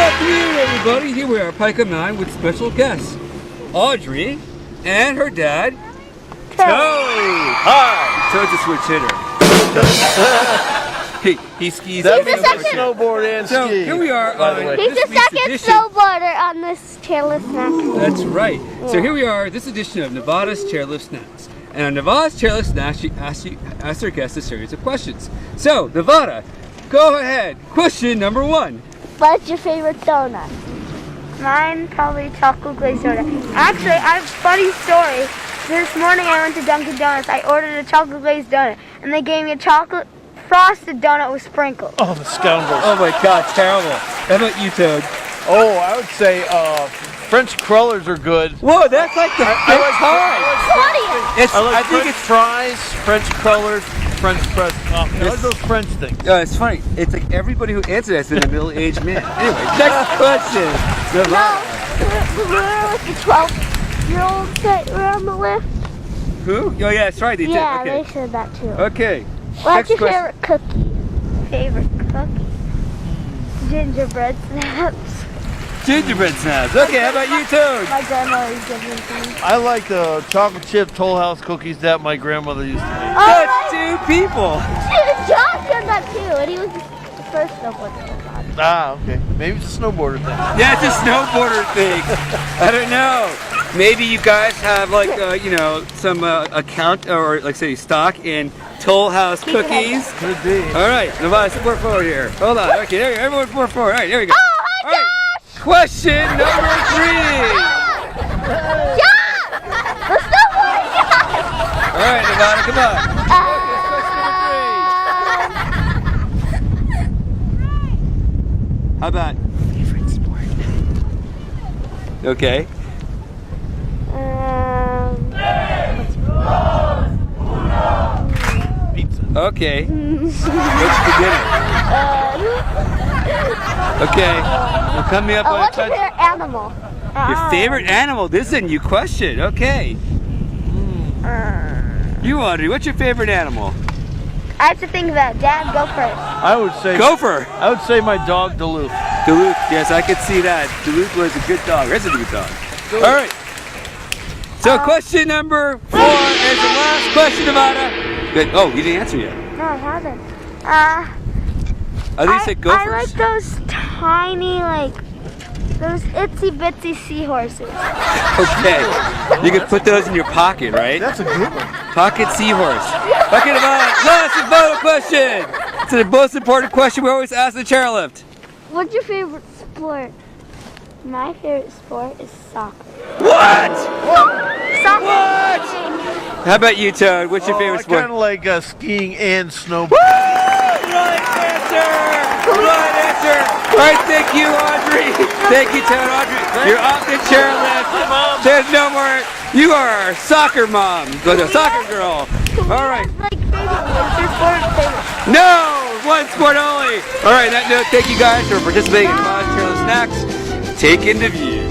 afternoon, everybody. Here we are at Pico 9 with special guests, Audrey and her dad, Toad. Hi. Toad's a switch hitter. He skis. That means a snowboard and ski. So here we are on He's the second snowboarder on this Chairlift snack. That's right. So here we are, this edition of Nevada's Chairlift Snacks. And on Nevada's Chairlift Snacks, she asks her guests a series of questions. So, Nevada, go ahead. Question number 1. What's your favorite donut? Mine probably chocolate glazed donut. Actually, I have a funny story. This morning I went to Dunkin' Donuts. I ordered a chocolate glazed donut, and they gave me a chocolate frosted donut with sprinkles. Oh, the scoundrels. Oh my God, terrible. How about you, Toad? Oh, I would say French crullers are good. Whoa, that's like the fifth time. I think it's fries, French crullers, French press. I like those French things. It's funny. It's like everybody who answered has been a middle-aged man. Anyway, next question. No, we're with the 12-year-olds that were on the list. Who? Oh yeah, that's right. They did. Yeah, Okay. they said that too. Okay. What's Next your favorite cookie? Favorite cookie? Gingerbread snaps. Gingerbread snaps. Okay, how about you, Toad? My grandmother's giving it to me. I like the chocolate chip Toll House cookies that my grandmother used to make. That's 2 people. John said that too, and he was the first snowboarder. Ah, okay. Maybe it's a snowboarder thing. Yeah, it's a snowboarder thing. I don't know. Maybe you guys have like, you know, some account or like say stock in Toll House cookies. Could be. All right, Nevada, step more forward here. Hold on. Okay, there you go. Everyone more forward. All right, there we go. Oh All right. Question number 3. John! The snowboarder guy! All right, Nevada, come on. How about favorite sport? Okay. Pizza. Okay. What's for dinner? Okay. Well, coming up on What's your favorite animal? your favorite animal. This is a new question. Okay. You, Audrey, what's your favorite animal? I have to think about it. Dad, go first. I would say Gopher. I would say my dog Duluth. Duluth. Yes, I could see that. Duluth was a good dog. That's a good dog. Duluth. All right. So question number 4 is the last question, Nevada. Good. Oh, you didn't answer yet. No, I haven't. I think you said gophers. I like those tiny, like, those itsy bitsy seahorses. Okay. You could put those in your pocket, right? That's a good one. Pocket seahorse. Okay, Nevada, last and final question. It's the most important question we always ask the chairlift. What's your favorite sport? My favorite sport is soccer. What? Soccer. What? How about you, Toad? What's your favorite I sport? kind of like skiing and snowboarding. Right answer! Right answer! All right, thank you, Audrey. Thank you, Toad. Audrey, you're off the chairlift. There's no more. You are our soccer mom. The soccer girl. All right. Like, what's your sport favorite? No! One sport only. All right, on that note, thank you guys for participating in Nevada's Chairlift Snacks. Take into view.